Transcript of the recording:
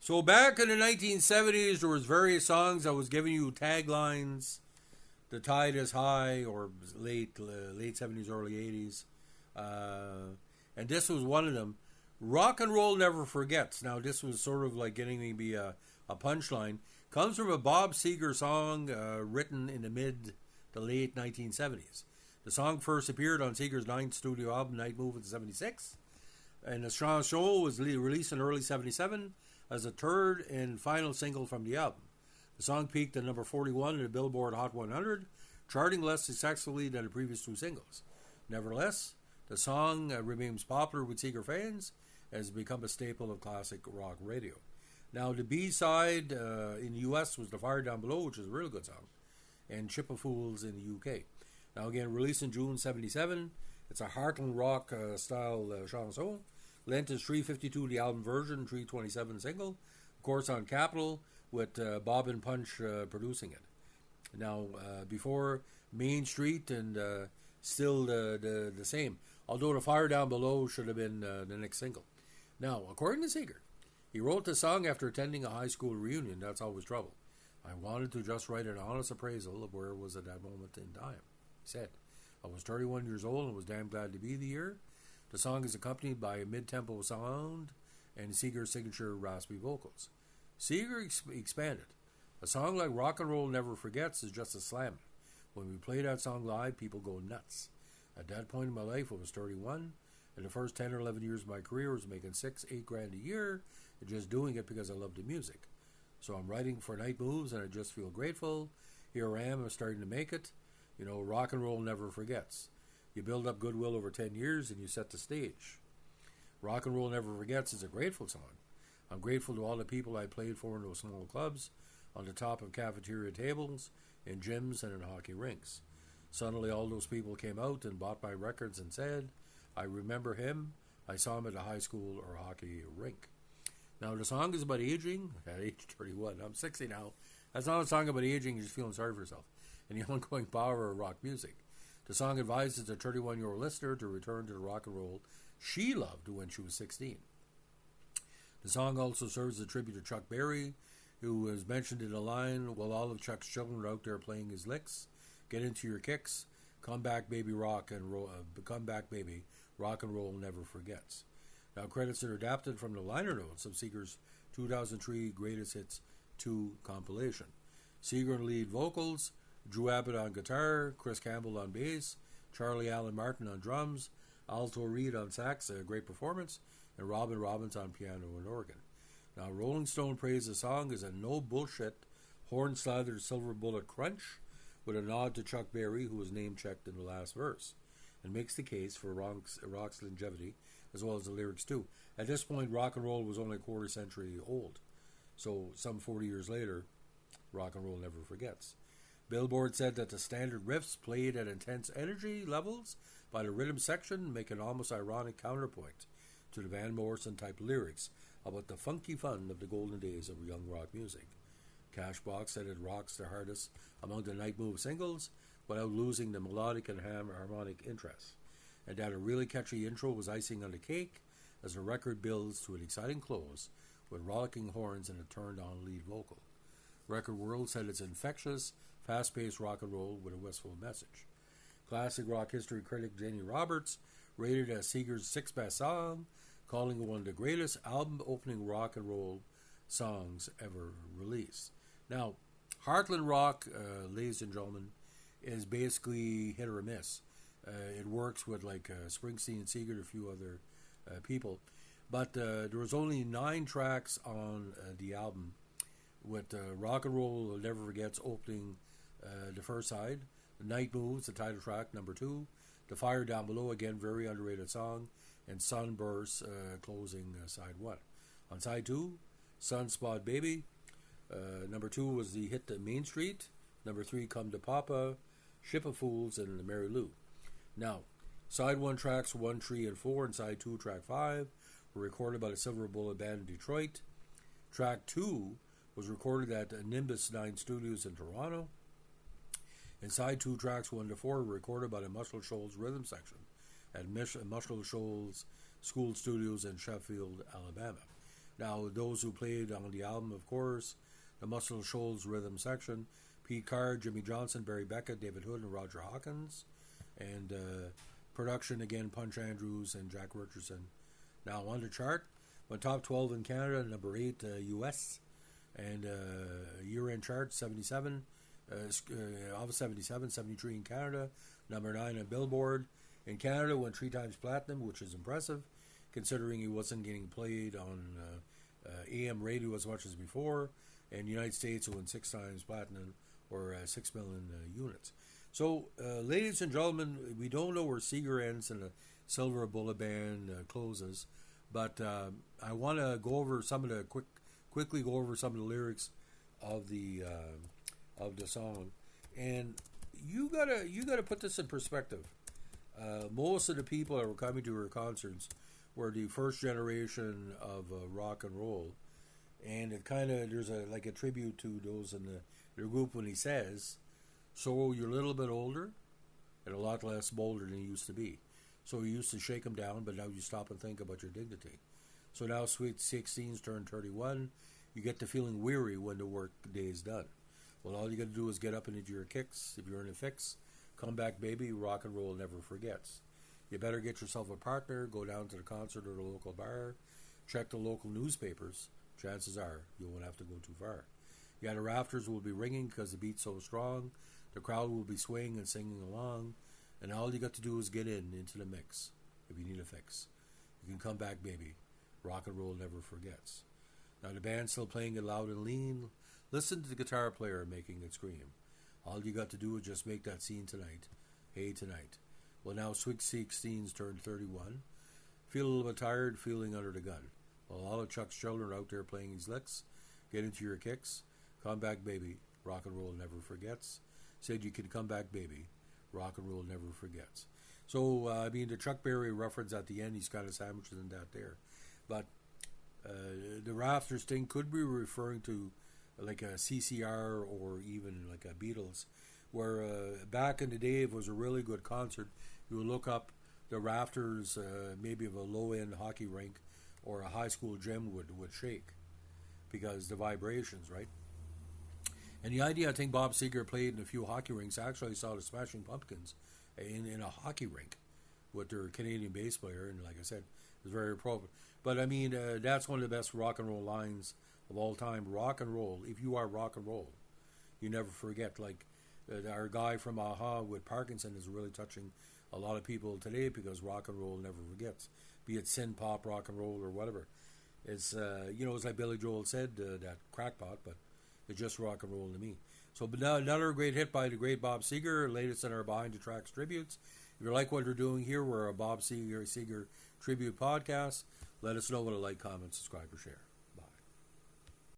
So back in the 1970s, there was various songs that was giving you taglines. The tide is high, or late 70s, early 80s, and this was one of them. Rock and roll never forgets. Now this was sort of like getting maybe a punchline. Comes from a Bob Seger song written in the late 1970s. The song first appeared on Seger's ninth studio album, Night Move, in '76, and the chanson was released in early '77 as a third and final single from the album. The song peaked at number 41 in the Billboard Hot 100, charting less successfully than the previous two singles. Nevertheless, the song remains popular with Seger fans and has become a staple of classic rock radio. Now, the B-side in the U.S. was The Fire Down Below, which is a really good song, and Chip of Fools in the U.K. Now, again, released in June '77, it's a Heartland rock style chanson. Length is 3:52, the album version, 3:27 single. Of course, on Capitol, with Bob and Punch producing it. Now, before Main Street, and still the same. Although The Fire Down Below should have been the next single. Now, according to Seger, he wrote the song after attending a high school reunion. That's always trouble. I wanted to just write an honest appraisal of where it was at that moment in time. He said, I was 31 years old and was damn glad to be here. The song is accompanied by a mid-tempo sound and Seger's signature raspy vocals. Seger expanded. A song like Rock and Roll Never Forgets is just a slam. When we play that song live, people go nuts. At that point in my life, I was 31, and the first 10 or 11 years of my career was making $6-8 a year, and just doing it because I love the music. So I'm writing for Night Moves, and I just feel grateful. Here I am, I'm starting to make it. You know, rock and roll never forgets. You build up goodwill over 10 years, and you set the stage. Rock and Roll Never Forgets is a grateful song. I'm grateful to all the people I played for in those small clubs, on the top of cafeteria tables, in gyms, and in hockey rinks. Suddenly all those people came out and bought my records and said, I remember him. I saw him at a high school or hockey rink. Now, the song is about aging. At age 31, I'm 60 now. That's not a song about aging, you're just feeling sorry for yourself, and the ongoing power of rock music. The song advises the 31-year-old listener to return to the rock and roll she loved when she was 16. The song also serves as a tribute to Chuck Berry, who was mentioned in the line, while all of Chuck's children are out there playing his licks. Get into your kicks. Come back, baby, rock and roll. Come back, baby. Rock and roll never forgets. Now, credits are adapted from the liner notes of Seger's 2003 Greatest Hits 2 compilation. Seger on lead vocals, Drew Abbott on guitar, Chris Campbell on bass, Charlie Allen Martin on drums, Alto Reed on sax, a great performance, and Robin Robbins on piano and organ. Now, Rolling Stone praised the song as a no-bullshit, horn-slathered silver bullet crunch, with a nod to Chuck Berry, who was name-checked in the last verse, and makes the case for rock's longevity, as well as the lyrics too. At this point, rock and roll was only a quarter century old, so some 40 years later, rock and roll never forgets. Billboard said that the standard riffs played at intense energy levels by the rhythm section make an almost ironic counterpoint to the Van Morrison-type lyrics about the funky fun of the golden days of young rock music. Cashbox said it rocks the hardest among the Night Move singles without losing the melodic and harmonic interest, and that a really catchy intro was icing on the cake as the record builds to an exciting close with rollicking horns and a turned-on lead vocal. Record World said it's infectious, fast-paced rock and roll with a wistful message. Classic rock history critic Jenny Roberts rated it as Seger's sixth best song, calling it one of the greatest album-opening rock and roll songs ever released. Now, Heartland rock, ladies and gentlemen, is basically hit or miss. It works with like Springsteen and Seger and a few other people, but there was only 9 tracks on the album, with Rock and Roll Never Forgets opening the first side, Night Moves, the title track, number 2, The Fire Down Below, again, very underrated song, and Sunburst closing side 1. On side 2, Sunspot Baby, number 2 was the hit to Main Street, number 3, Come to Papa, Ship of Fools, and Mary Lou. Now, side 1 tracks 1, 3, and 4, and side 2, track 5, were recorded by the Silver Bullet Band in Detroit. Track 2 was recorded at Nimbus 9 Studios in Toronto. And side 2 tracks 1 to 4 were recorded by the Muscle Shoals Rhythm Section at Muscle Shoals School Studios in Sheffield, Alabama. Now, those who played on the album, of course, the Muscle Shoals rhythm section, Pete Carr, Jimmy Johnson, Barry Beckett, David Hood, and Roger Hawkins. And production, again, Punch Andrews and Jack Richardson. Now, on the chart, went top 12 in Canada, number 8 US, and year-end chart, 77, of 77, 73 in Canada, number 9 on Billboard. In Canada, went 3 times platinum, which is impressive, considering he wasn't getting played on AM radio as much as before. And the United States, it went 6 times platinum, or 6 million units. So, ladies and gentlemen, we don't know where Seger ends and the Silver Bullet Band closes, but I want to go over some of the quickly go over some of the lyrics of the song, and you gotta put this in perspective. Most of the people that were coming to her concerts were the first generation of rock and roll, and it kind of there's a tribute to those in the group when he says, "So you're a little bit older, and a lot less bolder than you used to be. So you used to shake them down, but now you stop and think about your dignity. So now Sweet 16's turned 31. You get to feeling weary when the work day is done. Well, all you got to do is get up and into your kicks. If you're in a fix, come back, baby. Rock and roll never forgets. You better get yourself a partner. Go down to the concert or the local bar. Check the local newspapers. Chances are you won't have to go too far. Yeah, the rafters will be ringing because the beat's so strong. The crowd will be swaying and singing along. And all you got to do is get into the mix. If you need a fix, you can come back, baby. Rock and roll never forgets. Now the band's still playing it loud and lean. Listen to the guitar player making it scream. All you got to do is just make that scene tonight. Hey, tonight. Well, now Sweet 16's turned 31. Feel a little bit tired, feeling under the gun. Well, all of Chuck's children are out there playing his licks. Get into your kicks. Come back, baby. Rock and roll never forgets. Said you can come back, baby. Rock and roll never forgets. So, the Chuck Berry reference at the end, he's kind of sandwiched in that there. But the rafters thing could be referring to like a CCR or even like a Beatles, where back in the day, if it was a really good concert, you would look up the rafters, maybe of a low-end hockey rink or a high school gym would shake because the vibrations, right? And the idea, I think Bob Seger played in a few hockey rinks. I actually saw the Smashing Pumpkins in a hockey rink with their Canadian bass player, and like I said, it was very appropriate. But that's one of the best rock and roll lines of all time. Rock and roll, if you are rock and roll, you never forget. Like our guy from Aha with Parkinson is really touching a lot of people today because rock and roll never forgets, be it synth pop, rock and roll, or whatever. It's it's like Billy Joel said, that crackpot, but it's just rock and roll to me. So, but now another great hit by the great Bob Seger, latest in our Behind the Tracks tributes. If you like what we're doing here, we're a Bob Seger tribute podcast. Let us know what a like, comment, subscribe, or share.